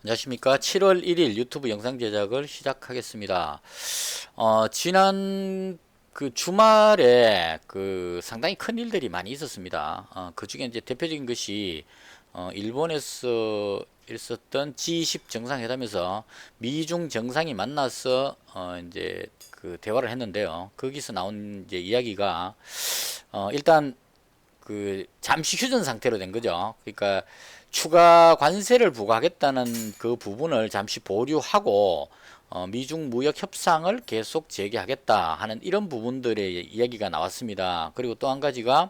안녕하십니까. 7월 1일 유튜브 영상 제작을 시작하겠습니다. 지난 그 주말에 그 상당히 큰 일들이 많이 있었습니다. 그 중에 이제 대표적인 것이 일본에서 있었던 G20 정상회담에서 미중 정상이 만나서 이제 그 대화를 했는데요. 거기서 나온 이제 이야기가 일단 그 잠시 휴전 상태로 된 거죠. 그러니까 추가 관세를 부과하겠다는 그 부분을 잠시 보류하고 미중 무역 협상을 계속 재개하겠다 하는 이런 부분들의 이야기가 나왔습니다. 그리고 또 한 가지가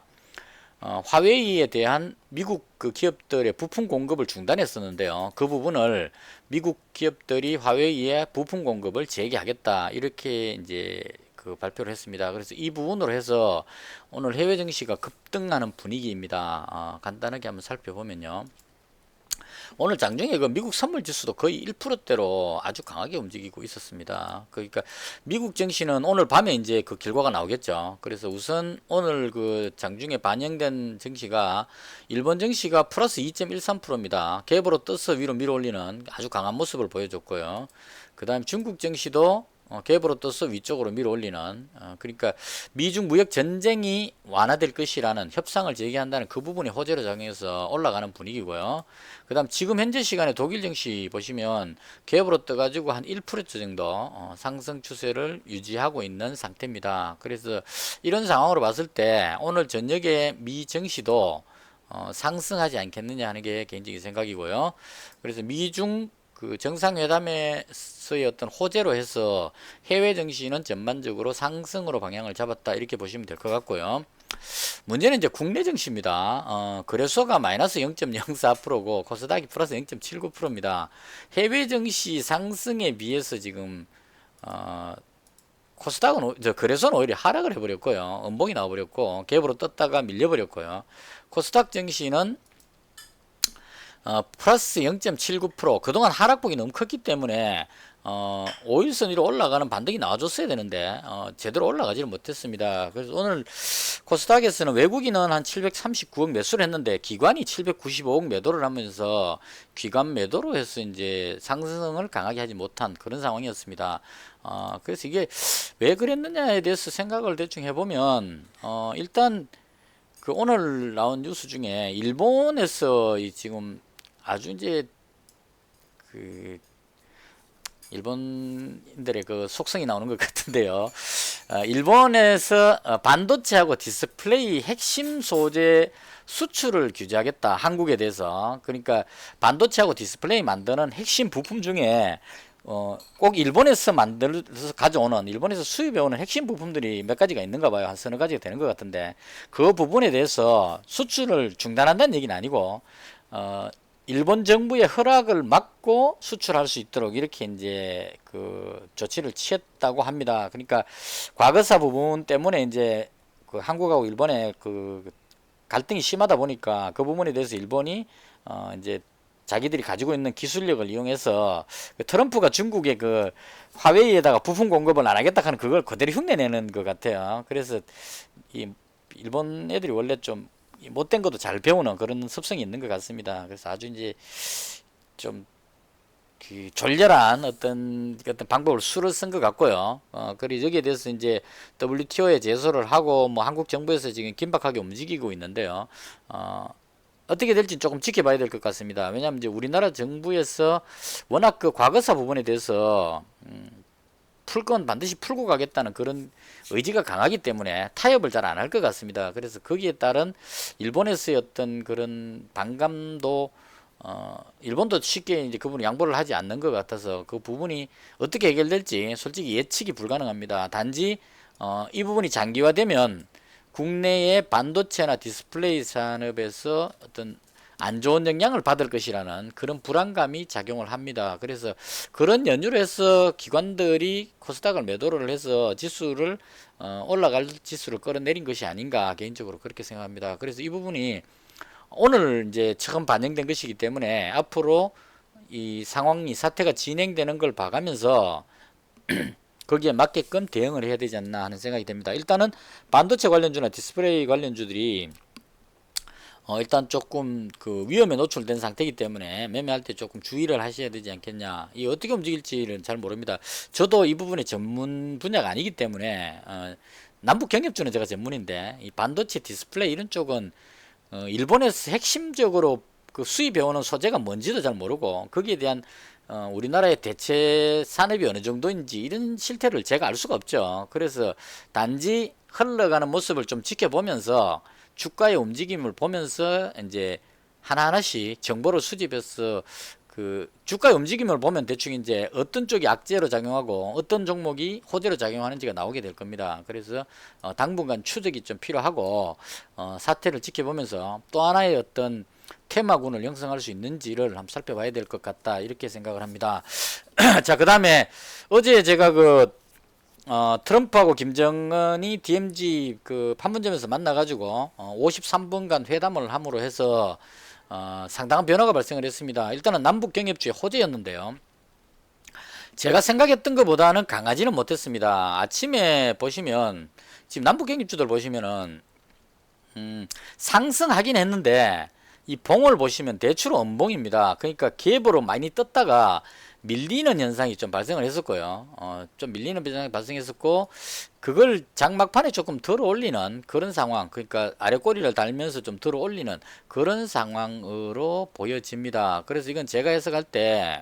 화웨이에 대한 미국 그 기업들의 부품 공급을 중단했었는데요. 그 부분을 미국 기업들이 화웨이에 부품 공급을 재개하겠다 이렇게 이제 그 발표를 했습니다. 그래서 이 부분으로 해서 오늘 해외 증시가 급등하는 분위기입니다. 간단하게 한번 살펴보면요. 오늘 장중에 그 미국 선물 지수도 거의 1%대로 아주 강하게 움직이고 있었습니다. 그러니까 미국 증시는 오늘 밤에 이제 그 결과가 나오겠죠. 그래서 우선 오늘 그 장중에 반영된 증시가 일본 증시가 플러스 2.13%입니다. 갭으로 떠서 위로 밀어올리는 아주 강한 모습을 보여줬고요. 그 다음 중국 증시도 갭으로 떠서 위쪽으로 밀어올리는 그러니까 미중 무역 전쟁이 완화될 것이라는 협상을 제기한다는 그 부분이 호재로 작용해서 올라가는 분위기고요. 그 다음 지금 현재 시간에 독일 증시 보시면 갭으로 떠가지고 한 1% 정도 상승 추세를 유지하고 있는 상태입니다. 그래서 이런 상황으로 봤을 때 오늘 저녁에 미 증시도 상승하지 않겠느냐 하는 게 개인적인 생각이고요. 그래서 미중 그 정상회담에서의 어떤 호재로 해서 해외 증시는 전반적으로 상승으로 방향을 잡았다 이렇게 보시면 될 것 같고요. 문제는 이제 국내 증시입니다. 거래소가 마이너스 0.04%고 코스닥이 플러스 0.79%입니다. 해외 증시 상승에 비해서 지금 코스닥은 저 거래소는 오히려 하락을 해버렸고요. 음봉이 나와버렸고 갭으로 떴다가 밀려버렸고요. 코스닥 증시는 플러스 0.79% 그동안 하락폭이 너무 컸기 때문에 5일선 위로 올라가는 반등이 나와줬어야 되는데 제대로 올라가지를 못했습니다. 그래서 오늘 코스닥에서는 외국인은 한 739억 매수를 했는데 기관이 795억 매도를 하면서 기관 매도로 해서 이제 상승을 강하게 하지 못한 그런 상황이었습니다. 그래서 이게 왜 그랬느냐에 대해서 생각을 대충 해보면 일단 그 오늘 나온 뉴스 중에 일본에서 이 지금 아주 이제 그 일본인들의 그 속성이 나오는 것 같은데요. 일본에서 반도체하고 디스플레이 핵심 소재 수출을 규제하겠다. 한국에 대해서. 그러니까 반도체하고 디스플레이 만드는 핵심 부품 중에 꼭 일본에서 만들어서 가져오는 일본에서 수입해오는 핵심 부품들이 몇 가지가 있는가 봐요. 한 서너 가지가 되는 것 같은데 그 부분에 대해서 수출을 중단한다는 얘기는 아니고 일본 정부의 허락을 받고 수출할 수 있도록 이렇게 이제 그 조치를 취했다고 합니다. 그러니까 과거사 부분 때문에 이제 그 한국하고 일본의 그 갈등이 심하다 보니까 그 부분에 대해서 일본이 이제 자기들이 가지고 있는 기술력을 이용해서 그 트럼프가 중국의 그 화웨이에다가 부품 공급을 안 하겠다 하는 그걸 그대로 흉내내는 것 같아요. 그래서 이 일본 애들이 원래 좀 못된 것도 잘 배우는 그런 습성이 있는 것 같습니다. 그래서 아주 이제 좀 그 졸렬한 어떤 방법을 수를 쓴 것 같고요. 그리고 여기에 대해서 이제 WTO에 제소를 하고 뭐 한국 정부에서 지금 긴박하게 움직이고 있는데요. 어떻게 될지 조금 지켜봐야 될 것 같습니다. 왜냐하면 이제 우리나라 정부에서 워낙 그 과거사 부분에 대해서 풀 건 반드시 풀고 가겠다는 그런 의지가 강하기 때문에 타협을 잘 안 할 것 같습니다. 그래서 거기에 따른 일본에서의 어떤 그런 반감도 일본도 쉽게 이제 그분이 양보를 하지 않는 것 같아서 그 부분이 어떻게 해결될지 솔직히 예측이 불가능합니다. 단지 이 부분이 장기화되면 국내의 반도체나 디스플레이 산업에서 어떤 안 좋은 영향을 받을 것이라는 그런 불안감이 작용을 합니다. 그래서 그런 연유로 해서 기관들이 코스닥을 매도를 해서 지수를 올라갈 지수를 끌어내린 것이 아닌가 개인적으로 그렇게 생각합니다. 그래서 이 부분이 오늘 이제 처음 반영된 것이기 때문에 앞으로 이 상황이 사태가 진행되는 걸 봐가면서 거기에 맞게끔 대응을 해야 되지 않나 하는 생각이 듭니다. 일단은 반도체 관련주나 디스플레이 관련주들이 일단 조금 그 위험에 노출된 상태이기 때문에 매매할 때 조금 주의를 하셔야 되지 않겠냐. 이 어떻게 움직일지는 잘 모릅니다. 저도 이 부분의 전문 분야가 아니기 때문에 남북 경협주는 제가 전문인데 이 반도체 디스플레이 이런 쪽은 일본에서 핵심적으로 그 수입해오는 소재가 뭔지도 잘 모르고 거기에 대한 우리나라의 대체 산업이 어느 정도인지 이런 실태를 제가 알 수가 없죠. 그래서 단지 흘러가는 모습을 좀 지켜보면서 주가의 움직임을 보면서 이제 하나하나씩 정보를 수집해서 그 주가의 움직임을 보면 대충 이제 어떤 쪽이 악재로 작용하고 어떤 종목이 호재로 작용하는지가 나오게 될 겁니다. 그래서 당분간 추적이 좀 필요하고 사태를 지켜보면서 또 하나의 어떤 테마군을 형성할 수 있는지를 한번 살펴봐야 될 것 같다 이렇게 생각을 합니다. 자, 그 다음에 어제 제가 트럼프하고 김정은이 DMZ 그 판문점에서 만나가지고 53분간 회담을 함으로 해서 상당한 변화가 발생을 했습니다. 일단은 남북 경협주의 호재였는데요. 제가 생각했던 것보다는 강하지는 못했습니다. 아침에 보시면 지금 남북 경협주들 보시면은 상승하긴 했는데 이 봉을 보시면 대추로 음봉입니다. 그러니까 갭으로 많이 떴다가 밀리는 현상이 좀 발생을 했었고요. 좀 밀리는 현상이 발생했었고 그걸 장막판에 조금 들어 올리는 그런 상황, 그러니까 아래 꼬리를 달면서 좀 들어 올리는 그런 상황으로 보여집니다. 그래서 이건 제가 해석할 때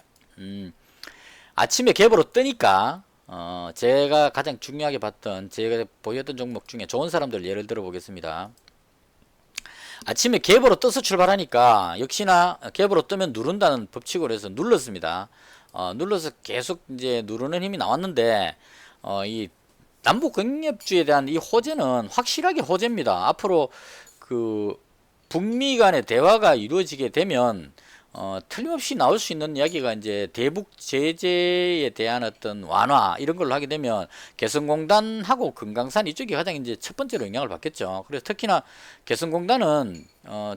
아침에 갭으로 뜨니까 제가 가장 중요하게 봤던 제가 보였던 종목 중에 좋은 사람들 예를 들어 보겠습니다. 아침에 갭으로 떠서 출발하니까 역시나 갭으로 뜨면 누른다는 법칙으로 해서 눌렀습니다. 눌러서 계속 이제 누르는 힘이 나왔는데 이 남북 경협주에 대한 이 호재는 확실하게 호재입니다. 앞으로 그 북미 간의 대화가 이루어지게 되면 틀림없이 나올 수 있는 이야기가 이제 대북 제재에 대한 어떤 완화 이런 걸로 하게 되면 개성공단하고 금강산 이쪽이 가장 이제 첫 번째로 영향을 받겠죠. 그래서 특히나 개성공단은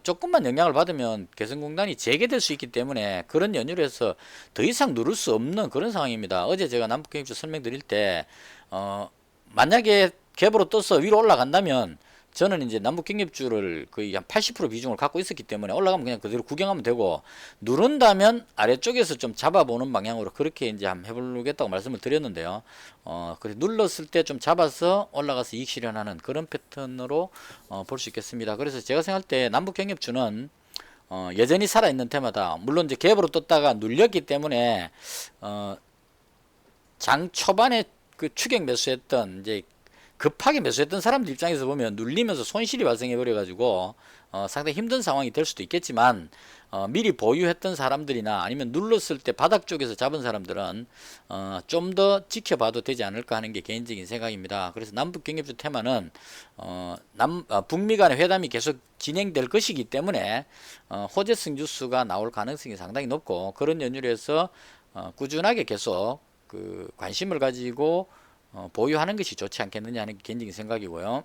조금만 영향을 받으면 개성공단이 재개될 수 있기 때문에 그런 연유로 해서 더 이상 누를 수 없는 그런 상황입니다. 어제 제가 남북경협주 설명드릴 때 만약에 갭으로 떠서 위로 올라간다면 저는 이제 남북경협주를 거의 한 80% 비중을 갖고 있었기 때문에 올라가면 그냥 그대로 구경하면 되고 누른다면 아래쪽에서 좀 잡아보는 방향으로 그렇게 이제 한번 해보겠다고 말씀을 드렸는데요. 그래 눌렀을 때 좀 잡아서 올라가서 이익 실현하는 그런 패턴으로 볼 수 있겠습니다. 그래서 제가 생각할 때 남북경협주는 여전히 살아있는 테마다. 물론 이제 갭으로 떴다가 눌렸기 때문에 장 초반에 그 추격 매수했던 이제 급하게 매수했던 사람들 입장에서 보면 눌리면서 손실이 발생해 버려 가지고 상당히 힘든 상황이 될 수도 있겠지만 미리 보유했던 사람들이나 아니면 눌렀을 때 바닥 쪽에서 잡은 사람들은 좀 더 지켜봐도 되지 않을까 하는 게 개인적인 생각입니다. 그래서 남북 경협주 테마는 북미 간의 회담이 계속 진행될 것이기 때문에 호재성 뉴스가 나올 가능성이 상당히 높고 그런 연유로 해서 꾸준하게 계속 그 관심을 가지고 보유하는 것이 좋지 않겠느냐 하는 게 개인적인 생각이고요.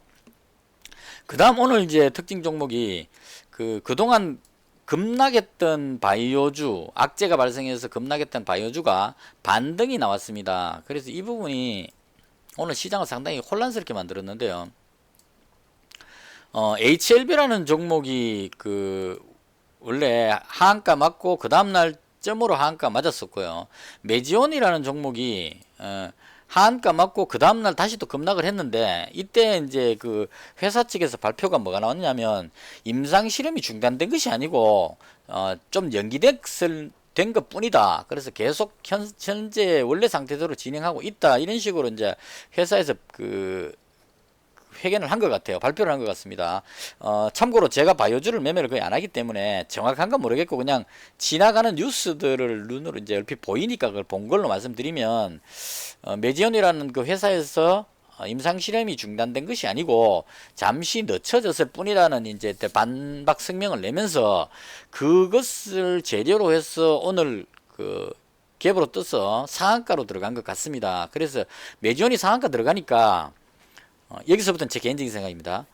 그 다음 오늘 이제 특징 종목이 그동안 급락했던 바이오주, 악재가 발생해서 급락했던 바이오주가 반등이 나왔습니다. 그래서 이 부분이 오늘 시장을 상당히 혼란스럽게 만들었는데요. HLB라는 종목이 원래 하한가 맞고 그 다음날 점으로 하한가 맞았었고요. 메지온이라는 종목이 하한가 맞고 그 다음날 다시 또 급락을 했는데 이때 이제 그 회사 측에서 발표가 뭐가 나왔냐면 임상 실험이 중단된 것이 아니고 좀 연기된 것 뿐이다. 그래서 계속 현재 원래 상태대로 진행하고 있다. 이런 식으로 이제 회사에서 회견을 한 것 같아요. 발표를 한 것 같습니다. 참고로 제가 바이오주를 매매를 거의 안 하기 때문에 정확한 건 모르겠고 그냥 지나가는 뉴스들을 눈으로 이제 얼핏 보이니까 그걸 본 걸로 말씀드리면 메지온이라는 그 회사에서 임상 실험이 중단된 것이 아니고 잠시 늦춰졌을 뿐이라는 이제 반박声明을 내면서 그것을 재료로 해서 오늘 갭으로 떠서 상한가로 들어간 것 같습니다. 그래서 메지온이 상한가 들어가니까 여기서부터는 제 개인적인 생각입니다.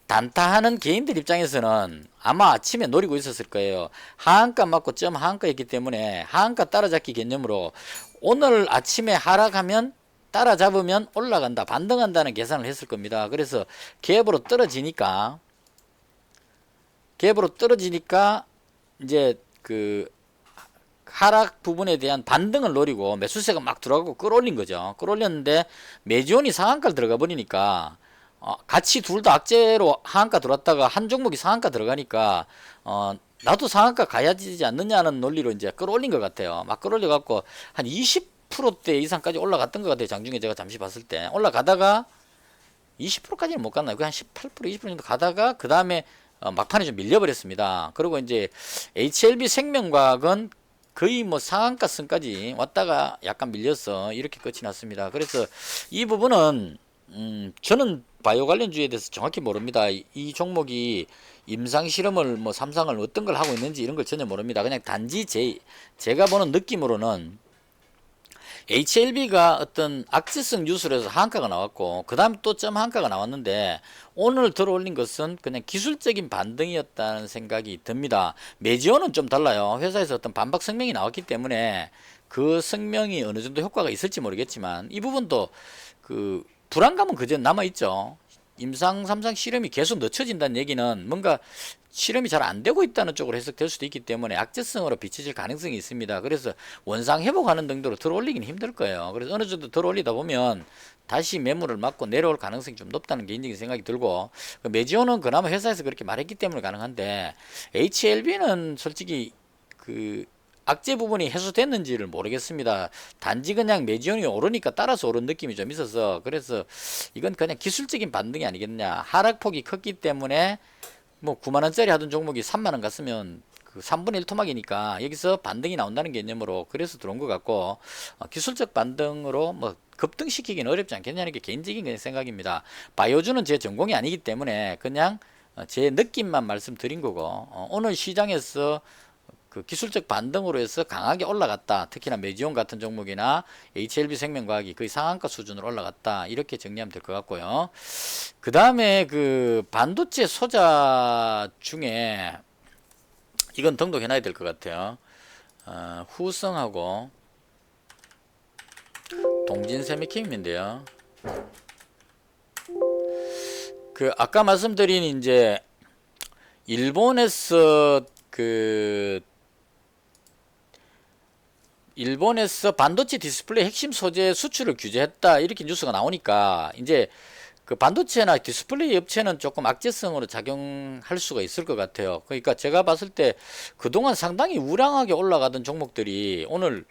단타하는 개인들 입장에서는 아마 아침에 노리고 있었을 거예요. 하한가 맞고 점 하한가였기 때문에 하한가 따라잡기 개념으로 오늘 아침에 하락하면 따라잡으면 올라간다, 반등한다는 계산을 했을 겁니다. 그래서 갭으로 떨어지니까 갭으로 떨어지니까 이제 그 하락 부분에 대한 반등을 노리고 매수세가 막 들어가고 끌어올린 거죠. 끌어올렸는데 매지온이 상한가를 들어가 버리니까 같이 둘 다 악재로 하한가 들어왔다가 한 종목이 상한가 들어가니까 나도 상한가 가야 되지 않느냐는 논리로 이제 끌어올린 것 같아요. 막 끌어올려 갖고 한 20%대 이상까지 올라갔던 것 같아요. 장중에 제가 잠시 봤을 때 올라가다가 20%까지는 못 갔나요? 그한 18%, 20% 정도 가다가 그 다음에 막판에 좀 밀려버렸습니다. 그리고 이제 HLB 생명과학은 거의 뭐 상한가선까지 왔다가 약간 밀려서 이렇게 끝이 났습니다. 그래서 이 부분은 저는 바이오 관련주에 대해서 정확히 모릅니다. 이 종목이 임상 실험을 뭐 삼상을 어떤 걸 하고 있는지 이런 걸 전혀 모릅니다. 그냥 단지 제가 보는 느낌으로는 HLB가 어떤 악재성 뉴스에서 하한가가 나왔고 그 다음 또 점 하한가가 나왔는데 오늘 들어올린 것은 그냥 기술적인 반등이었다는 생각이 듭니다. 메지오는 좀 달라요. 회사에서 어떤 반박 성명이 나왔기 때문에 그 성명이 어느 정도 효과가 있을지 모르겠지만 이 부분도 그 불안감은 그저 남아있죠. 임상 3상 실험이 계속 늦춰진다는 얘기는 뭔가 실험이 잘 안 되고 있다는 쪽으로 해석될 수도 있기 때문에 악재성으로 비춰질 가능성이 있습니다. 그래서 원상 회복하는 정도로 들어올리긴 힘들 거예요. 그래서 어느 정도 들어올리다 보면 다시 매물을 맞고 내려올 가능성이 좀 높다는 개인적인 생각이 들고 메지오는 그나마 회사에서 그렇게 말했기 때문에 가능한데 HLB는 솔직히 그 악재 부분이 해소됐는지를 모르겠습니다. 단지 그냥 매지온이 오르니까 따라서 오른 느낌이 좀 있어서 그래서 이건 그냥 기술적인 반등이 아니겠냐. 하락폭이 컸기 때문에 뭐 9만원짜리 하던 종목이 3만원 갔으면 그 3분의 1 토막이니까 여기서 반등이 나온다는 개념으로 그래서 들어온 것 같고 기술적 반등으로 뭐 급등시키기는 어렵지 않겠냐는 게 개인적인 생각입니다. 바이오주는 제 전공이 아니기 때문에 그냥 제 느낌만 말씀드린 거고 오늘 시장에서 그 기술적 반등으로 해서 강하게 올라갔다. 특히나 메지온 같은 종목이나 HLB 생명과학이 거의 상한가 수준으로 올라갔다. 이렇게 정리하면 될 것 같고요. 그 다음에 그 반도체 소자 중에 이건 등록해놔야 될 것 같아요. 후성하고 동진세미캠인데요. 그 아까 말씀드린 이제 일본에서 반도체 디스플레이 핵심 소재 수출을 규제했다 이렇게 뉴스가 나오니까 이제 그 반도체나 디스플레이 업체는 조금 악재성으로 작용할 수가 있을 것 같아요. 그러니까 제가 봤을 때 그동안 상당히 우량하게 올라가던 종목들이 오늘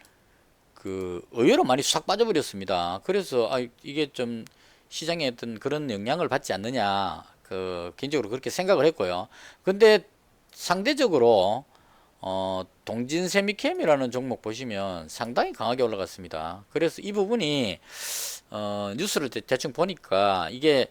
그 의외로 많이 싹 빠져버렸습니다. 그래서 이게 좀 시장에 어떤 그런 영향을 받지 않느냐 그 개인적으로 그렇게 생각을 했고요. 근데 상대적으로 동진세미캠이라는 종목 보시면 상당히 강하게 올라갔습니다. 그래서 이 부분이 뉴스를 대충 보니까 이게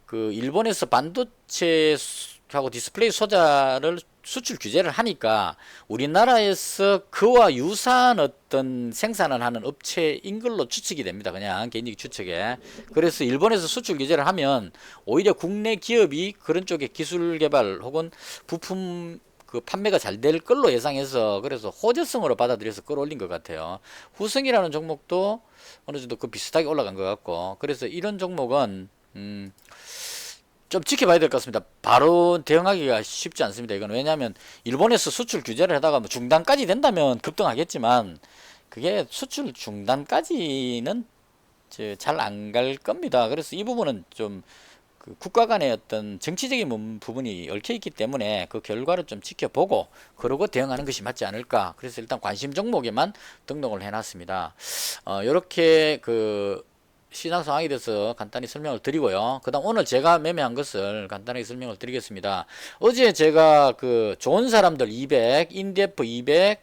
그 일본에서 반도체하고 디스플레이 소자를 수출 규제를 하니까 우리나라에서 그와 유사한 어떤 생산을 하는 업체인 걸로 추측이 됩니다. 그냥 개인적인 추측에. 그래서 일본에서 수출 규제를 하면 오히려 국내 기업이 그런 쪽에 기술 개발 혹은 부품 그 판매가 잘 될 걸로 예상해서 그래서 호재성으로 받아들여서 끌어올린 것 같아요. 후성이라는 종목도 어느 정도 그 비슷하게 올라간 것 같고 그래서 이런 종목은 좀 지켜봐야 될 것 같습니다. 바로 대응하기가 쉽지 않습니다. 이건 왜냐하면 일본에서 수출 규제를 하다가 뭐 중단까지 된다면 급등하겠지만 그게 수출 중단까지는 잘 안 갈 겁니다. 그래서 이 부분은 좀 그 국가 간의 어떤 정치적인 부분이 얽혀 있기 때문에 그 결과를 좀 지켜보고 그러고 대응하는 것이 맞지 않을까. 그래서 일단 관심 종목에만 등록을 해놨습니다. 이렇게 그 시장 상황에 대해서 간단히 설명을 드리고요. 그 다음 오늘 제가 매매한 것을 간단하게 설명을 드리겠습니다. 어제 제가 그 좋은 사람들 200, 인디에프 200,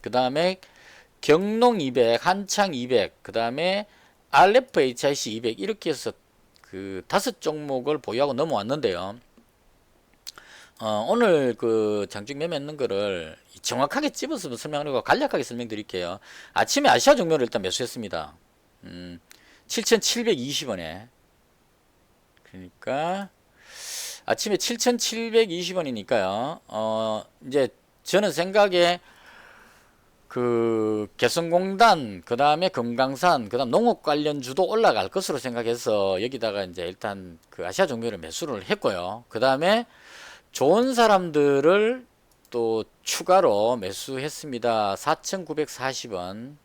그 다음에 경농 200, 한창 200, 그 다음에 RF HIC 200 이렇게 해서 그 5종목을 보유하고 넘어왔는데요. 오늘 그 장중 매매했는 거를 정확하게 집어서 설명하려고 간략하게 설명드릴게요. 아침에 아시아종묘를 일단 매수했습니다. 7,720원에 그러니까 아침에 7,720원이니까요. 이제 저는 생각에 그 개성공단 그 다음에 금강산 그 다음 농업 관련주도 올라갈 것으로 생각해서 여기다가 이제 일단 그 아시아종묘를 매수를 했고요. 그 다음에 좋은 사람들을 또 추가로 매수했습니다. 4,940원.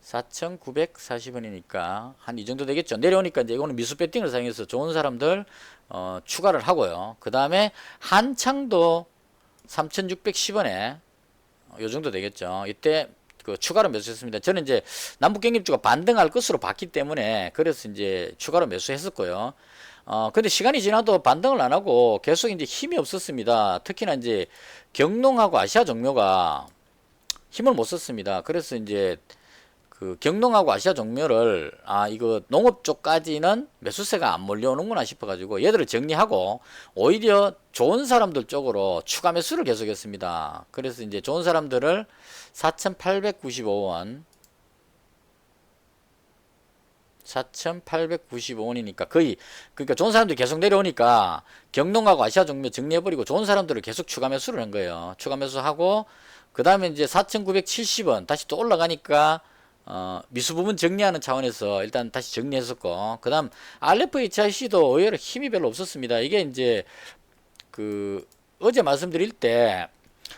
4,940원이니까 한 이 정도 되겠죠. 내려오니까 이제 이거는 미수 배팅을 사용해서 좋은 사람들 추가를 하고요. 그 다음에 한창도 3,610원에 요 정도 되겠죠. 이때 그 추가로 매수했습니다. 저는 이제 남북경협주가 반등할 것으로 봤기 때문에 그래서 이제 추가로 매수했었고요. 근데 시간이 지나도 반등을 안 하고 계속 이제 힘이 없었습니다. 특히나 이제 경농하고 아시아종묘가 힘을 못 썼습니다. 그래서 이제 그 경농하고 아시아종묘를 이거 농업 쪽까지는 매수세가 안 몰려오는구나 싶어가지고 얘들을 정리하고 오히려 좋은 사람들 쪽으로 추가 매수를 계속했습니다. 그래서 이제 좋은 사람들을 4,895원 4,895원이니까 거의 그러니까 좋은 사람들이 계속 내려오니까 경농하고 아시아종묘 정리해버리고 좋은 사람들을 계속 추가 매수를 한 거예요. 추가 매수하고 그 다음에 이제 4,970원 다시 또 올라가니까 미수 부분 정리하는 차원에서 일단 다시 정리했었고 그 다음 RFHIC도 의외로 힘이 별로 없었습니다. 이게 이제 그 어제 말씀드릴 때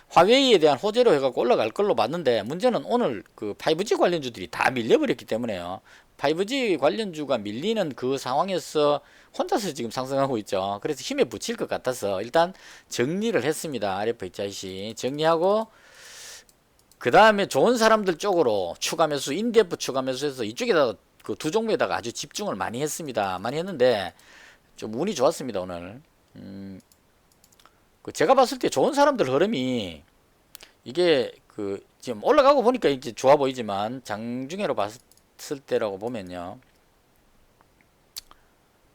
화웨이에 대한 호재로 해갖고 올라갈 걸로 봤는데 문제는 오늘 그 5G 관련주들이 다 밀려버렸기 때문에요. 5G 관련주가 밀리는 그 상황에서 혼자서 지금 상승하고 있죠. 그래서 힘에 붙일 것 같아서 일단 정리를 했습니다. RFHIC 정리하고 그 다음에 좋은 사람들 쪽으로 추가 매수, 인디F 추가 매수해서 이쪽에다가 그 두 종목에다가 아주 집중을 많이 했습니다. 많이 했는데 좀 운이 좋았습니다, 오늘. 그 제가 봤을 때 좋은 사람들 흐름이 이게 그 지금 올라가고 보니까 이제 좋아 보이지만 장중에로 봤을 때라고 보면요.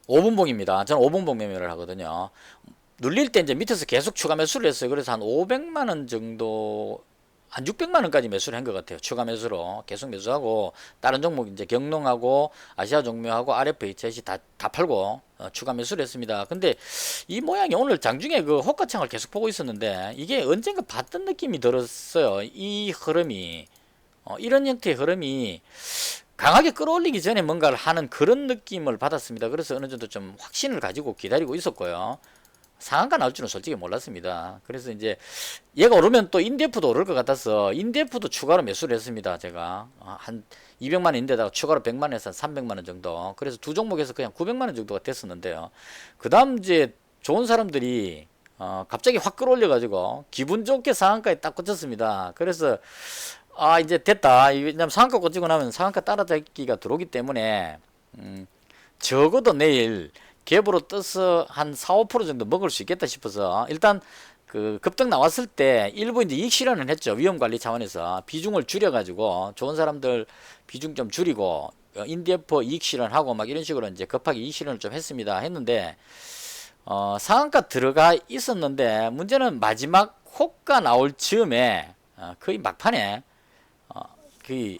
5분봉입니다. 저는 5분봉 매매를 하거든요. 눌릴 때 이제 밑에서 계속 추가 매수를 했어요. 그래서 한 500만원 정도 한 600만원까지 매수를 한 것 같아요. 추가 매수로 계속 매수하고 다른 종목 이제 경농하고 아시아종묘하고 RFHIC 다 팔고 추가 매수를 했습니다. 근데 이 모양이 오늘 장중에 그 호가창을 계속 보고 있었는데 이게 언젠가 봤던 느낌이 들었어요. 이 흐름이 이런 형태의 흐름이 강하게 끌어올리기 전에 뭔가를 하는 그런 느낌을 받았습니다. 그래서 어느 정도 좀 확신을 가지고 기다리고 있었고요. 상한가 나올 줄은 솔직히 몰랐습니다. 그래서 이제 얘가 오르면 또 인디프도 오를 것 같아서 인디프도 추가로 매수를 했습니다. 제가 한 200만원인데다가 추가로 100만원에서 한 300만원 정도. 그래서 두 종목에서 그냥 900만원 정도가 됐었는데요. 그 다음 이제 좋은 사람들이 갑자기 확 끌어올려 가지고 기분 좋게 상한가에 딱 꽂혔습니다. 그래서 이제 됐다. 왜냐면 상한가 꽂히고 나면 상한가 따라잡기가 들어오기 때문에 적어도 내일 갭으로 떠서 한 4, 5% 정도 먹을 수 있겠다 싶어서 일단 그 급등 나왔을 때 일부 이제 이익 실현을 했죠. 위험 관리 차원에서 비중을 줄여 가지고 좋은 사람들 비중 좀 줄이고 인디에프 이익 실현하고 막 이런 식으로 이제 급하게 이익 실현을 좀 했습니다. 했는데 상한가 들어가 있었는데 문제는 마지막 호가 나올 즈음에 거의 막판에 그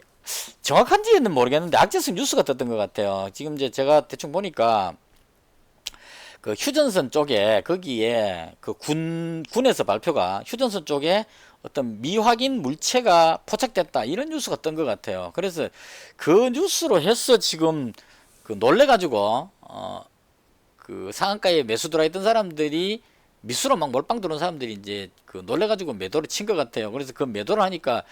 정확한지는 모르겠는데 악재성 뉴스가 떴던 것 같아요. 지금 이제 제가 대충 보니까 그 휴전선 쪽에 거기에 그 군에서 발표가 휴전선 쪽에 어떤 미확인 물체가 포착됐다 이런 뉴스가 뜬 것 같아요. 그래서 그 뉴스로 해서 지금 그 놀래가지고 그 상한가에 매수 들어있던 사람들이 미수로 막 몰빵 들어온 사람들이 이제 그 놀래가지고 매도를 친 것 같아요. 그래서 그 매도를 하니까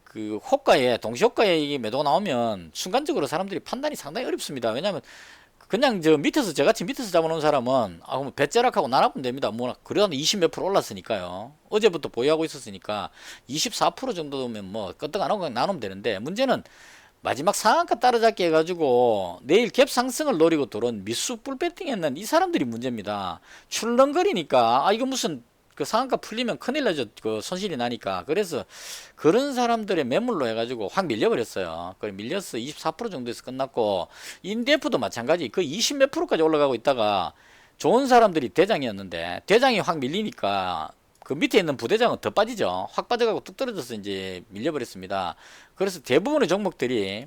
그 호가에 동시 호가에 이게 매도가 나오면 순간적으로 사람들이 판단이 상당히 어렵습니다. 왜냐하면 그냥 저 밑에서 저같이 밑에서 잡아놓은 사람은 그럼 배째락하고 나눠보면 됩니다. 뭐 그래도 20 몇 프로 올랐으니까요. 어제부터 보유하고 있었으니까 24% 정도면 뭐 끄떡 안 하고 나누면 되는데 문제는 마지막 상한가 따라잡기 해가지고 내일 갭 상승을 노리고 들어온 미수 뿔배팅 했는 이 사람들이 문제입니다. 출렁거리니까 이거 무슨 그 상한가 풀리면 큰일 나죠. 그 손실이 나니까. 그래서 그런 사람들의 매물로 해가지고 확 밀려버렸어요. 그래 밀려서 24% 정도에서 끝났고 인디에프도 마찬가지. 그 20 몇 프로까지 올라가고 있다가 좋은 사람들이 대장이었는데 대장이 확 밀리니까 그 밑에 있는 부대장은 더 빠지죠. 확 빠져가고 뚝 떨어져서 이제 밀려버렸습니다. 그래서 대부분의 종목들이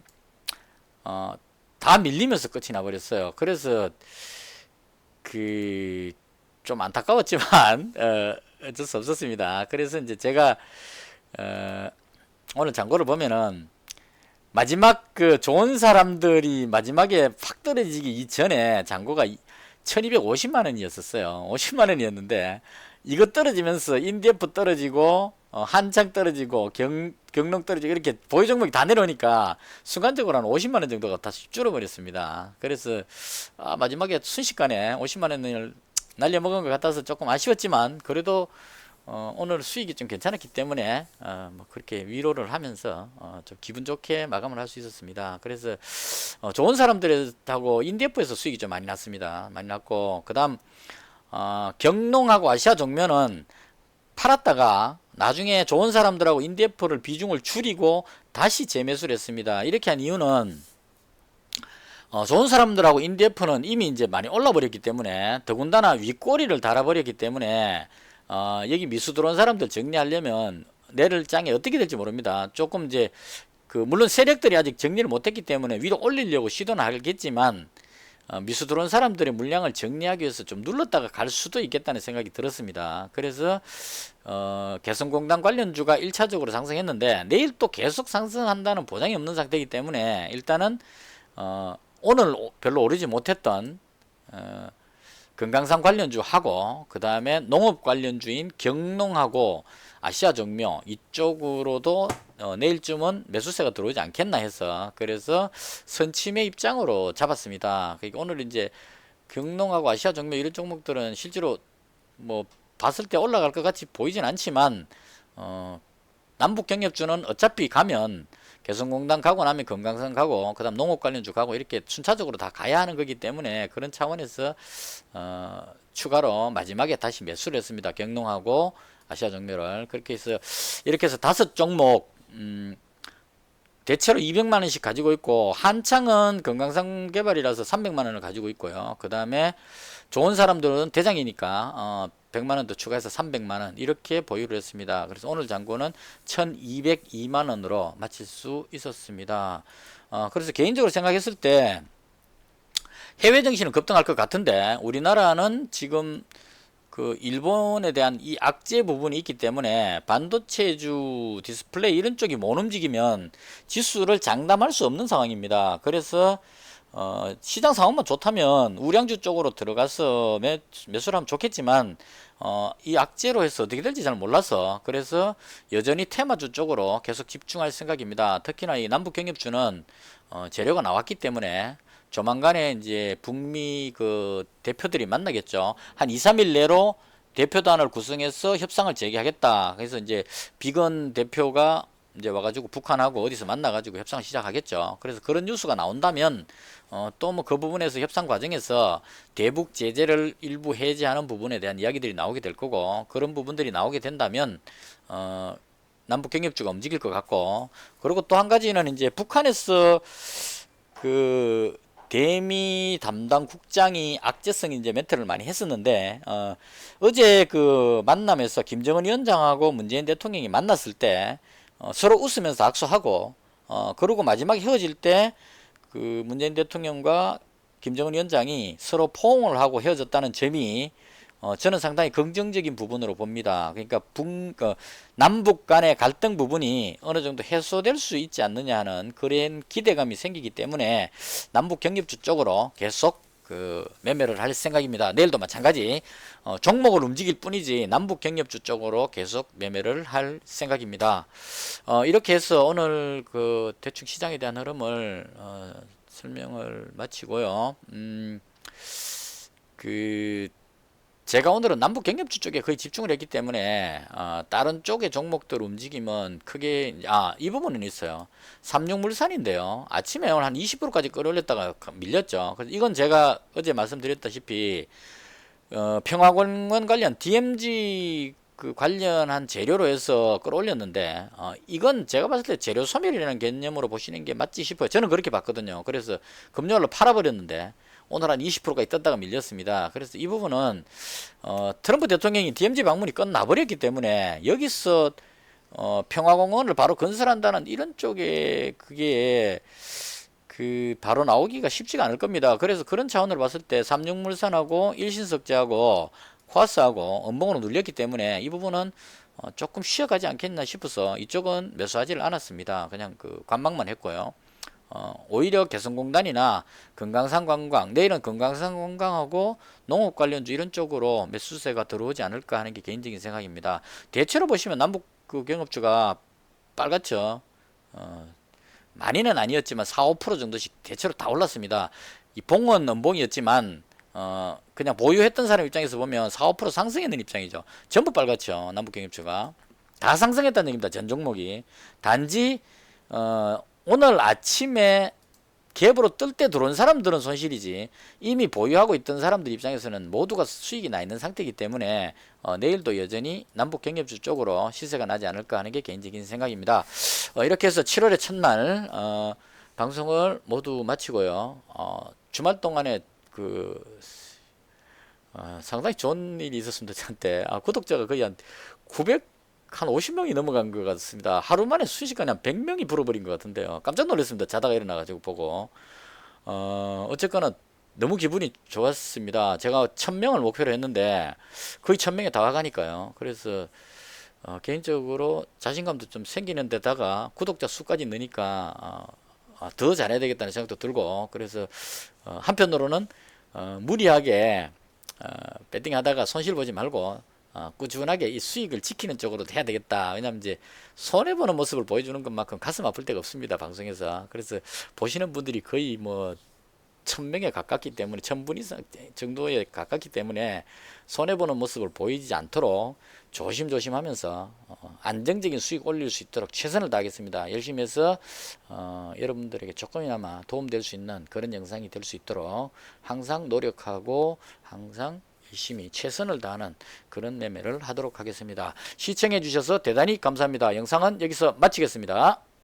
다 밀리면서 끝이 나버렸어요. 그래서 그 좀 안타까웠지만 어쩔 수 없었습니다. 그래서 이제 제가 오늘 장고를 보면은 마지막 그 좋은 사람들이 마지막에 확 떨어지기 이전에 장고가 1250만 원이었었어요. 50만 원이었는데 이거 떨어지면서 인디에프 떨어지고 한창 떨어지고 경농 떨어지고 이렇게 보유 종목이 다 내려오니까 순간적으로 한 50만 원 정도가 다시 줄어버렸습니다. 그래서 마지막에 순식간에 50만 원을 날려먹은 것 같아서 조금 아쉬웠지만 그래도 오늘 수익이 좀 괜찮았기 때문에 뭐 그렇게 위로를 하면서 좀 기분 좋게 마감을 할 수 있었습니다. 그래서 좋은 사람들하고 인디에프에서 수익이 좀 많이 났습니다. 많이 났고 그 다음 경농하고 아시아 종면은 팔았다가 나중에 좋은 사람들하고 인디에프를 비중을 줄이고 다시 재매수를 했습니다. 이렇게 한 이유는 좋은 사람들하고 인디에프는 이미 이제 많이 올라버렸기 때문에 더군다나 윗꼬리를 달아버렸기 때문에 여기 미수 들어온 사람들 정리하려면 내일 장에 어떻게 될지 모릅니다. 조금 이제 물론 세력들이 아직 정리를 못했기 때문에 위로 올리려고 시도는 하겠지만 미수 들어온 사람들의 물량을 정리하기 위해서 좀 눌렀다가 갈 수도 있겠다는 생각이 들었습니다. 그래서 개성공단 관련주가 1차적으로 상승했는데 내일 또 계속 상승한다는 보장이 없는 상태이기 때문에 일단은 오늘 별로 오르지 못했던 금강산 관련주하고 그 다음에 농업 관련주인 경농하고 아시아정묘 이쪽으로도 내일쯤은 매수세가 들어오지 않겠나 해서 그래서 선침의 입장으로 잡았습니다. 그러니까 오늘 이제 경농하고 아시아정묘 이런 종목들은 실제로 뭐 봤을 때 올라갈 것 같이 보이진 않지만 남북경협주는 어차피 가면 개성공단 가고 나면 금강산 가고 그 다음 농업 관련주 가고 이렇게 순차적으로 다 가야 하는 거기 때문에 그런 차원에서 추가로 마지막에 다시 매수를 했습니다. 경농하고 아시아정밀을 그렇게 해서 이렇게 해서 5종목 대체로 200만원씩 가지고 있고 한창은 금강산 개발이라서 300만원을 가지고 있고요. 그 다음에 좋은 사람들은 대장이니까 100만원 더 추가해서 300만원 이렇게 보유를 했습니다. 그래서 오늘 잔고는 1202만원으로 마칠 수 있었습니다. 그래서 개인적으로 생각했을 때 해외 정신은 급등할 것 같은데 우리나라는 지금 그 일본에 대한 이 악재 부분이 있기 때문에 반도체주 디스플레이 이런 쪽이 못 움직이면 지수를 장담할 수 없는 상황입니다. 그래서 시장 상황만 좋다면 우량주 쪽으로 들어가서 매수를 하면 좋겠지만 이 악재로 해서 어떻게 될지 잘 몰라서 그래서 여전히 테마주 쪽으로 계속 집중할 생각입니다. 특히나 이 남북경협주는 재료가 나왔기 때문에 조만간에 이제 북미 그 대표들이 만나겠죠. 한 2, 3일 내로 대표단을 구성해서 협상을 재개하겠다. 그래서 이제 비건 대표가 이제 와가지고 북한하고 어디서 만나가지고 협상을 시작하겠죠. 그래서 그런 뉴스가 나온다면 또 뭐 그 부분에서 협상 과정에서 대북 제재를 일부 해제하는 부분에 대한 이야기들이 나오게 될 거고 그런 부분들이 나오게 된다면 남북 경협주가 움직일 것 같고 그리고 또 한 가지는 이제 북한에서 그 대미 담당 국장이 악재성 이제 멘트를 많이 했었는데 어제 그 만남에서 김정은 위원장하고 문재인 대통령이 만났을 때 서로 웃으면서 악수하고 그러고 마지막에 헤어질 때 그 문재인 대통령과 김정은 위원장이 서로 포옹을 하고 헤어졌다는 점이 저는 상당히 긍정적인 부분으로 봅니다. 그러니까 남북 간의 갈등 부분이 어느 정도 해소될 수 있지 않느냐 하는 그런 기대감이 생기기 때문에 남북 경협주 쪽으로 계속 그 매매를 할 생각입니다. 내일도 마찬가지 종목을 움직일 뿐이지 남북 경협주 쪽으로 계속 매매를 할 생각입니다. 이렇게 해서 오늘 그 대충 시장에 대한 흐름을 설명을 마치고요. 제가 오늘은 남북 경협주 쪽에 거의 집중을 했기 때문에 다른 쪽의 종목들 움직임은 크게 이 부분은 있어요. 삼육물산인데요. 아침에 오늘 한 20%까지 끌어올렸다가 밀렸죠. 그래서 이건 제가 어제 말씀드렸다시피 평화공원 관련 DMZ 그 관련한 재료로 해서 끌어올렸는데 이건 제가 봤을 때 재료 소멸이라는 개념으로 보시는 게 맞지 싶어요. 저는 그렇게 봤거든요. 그래서 금요일로 팔아버렸는데 오늘 한 20%까지 떴다가 밀렸습니다. 그래서 이 부분은 트럼프 대통령이 DMZ 방문이 끝나버렸기 때문에 여기서 평화공원을 바로 건설한다는 이런 쪽에 그게 바로 나오기가 쉽지가 않을 겁니다. 그래서 그런 차원으로 봤을 때 삼육물산하고 일신석재하고 코아스하고 음봉으로 눌렸기 때문에 이 부분은 조금 쉬어가지 않겠나 싶어서 이쪽은 매수하지를 않았습니다. 그냥 그 관망만 했고요. 오히려 개성공단이나 금강산 관광, 내일은 금강산 관광하고 농업 관련주 이런 쪽으로 매수세가 들어오지 않을까 하는 게 개인적인 생각입니다. 대체로 보시면 남북 그 경업주가 빨갛죠. 어, 많이는 아니었지만 4, 5% 정도씩 대체로 다 올랐습니다. 이 봉은 음봉이었지만 그냥 보유했던 사람 입장에서 보면 4, 5% 상승했는 입장이죠. 전부 빨갛죠. 남북경협주가 다 상승했다는 얘기입니다. 전 종목이. 단지 오늘 아침에 갭으로 뜰 때 들어온 사람들은 손실이지, 이미 보유하고 있던 사람들 입장에서는 모두가 수익이 나 있는 상태이기 때문에 내일도 여전히 남북 경협주 쪽으로 시세가 나지 않을까 하는 게 개인적인 생각입니다. 이렇게 해서 7월의 첫날 방송을 모두 마치고요. 주말 동안에 상당히 좋은 일이 있었습니다. 저한테 구독자가 거의 한 50명이 넘어간 것 같습니다. 하루 만에 순식간에 한 100명이 불어버린 것 같은데요. 깜짝 놀랐습니다. 자다가 일어나가지고 보고. 어쨌거나 너무 기분이 좋았습니다. 제가 1000명을 목표로 했는데 거의 1000명에 다 와가니까요. 그래서 개인적으로 자신감도 좀 생기는 데다가 구독자 수까지 느니까 더 잘해야 되겠다는 생각도 들고, 그래서 한편으로는 무리하게 배팅 하다가 손실 보지 말고 꾸준하게 이 수익을 지키는 쪽으로 해야 되겠다. 왜냐면 이제 손해보는 모습을 보여주는 것만큼 가슴 아플 데가 없습니다, 방송에서. 그래서 보시는 분들이 거의 뭐 1000명에 가깝기 때문에, 1000분 이상 정도에 가깝기 때문에 손해보는 모습을 보이지 않도록 조심조심 하면서 안정적인 수익 올릴 수 있도록 최선을 다하겠습니다. 열심히 해서 여러분들에게 조금이나마 도움될 수 있는 그런 영상이 될 수 있도록 항상 노력하고 항상 열심히 최선을 다하는 그런 매매를 하도록 하겠습니다. 시청해 주셔서 대단히 감사합니다. 영상은 여기서 마치겠습니다.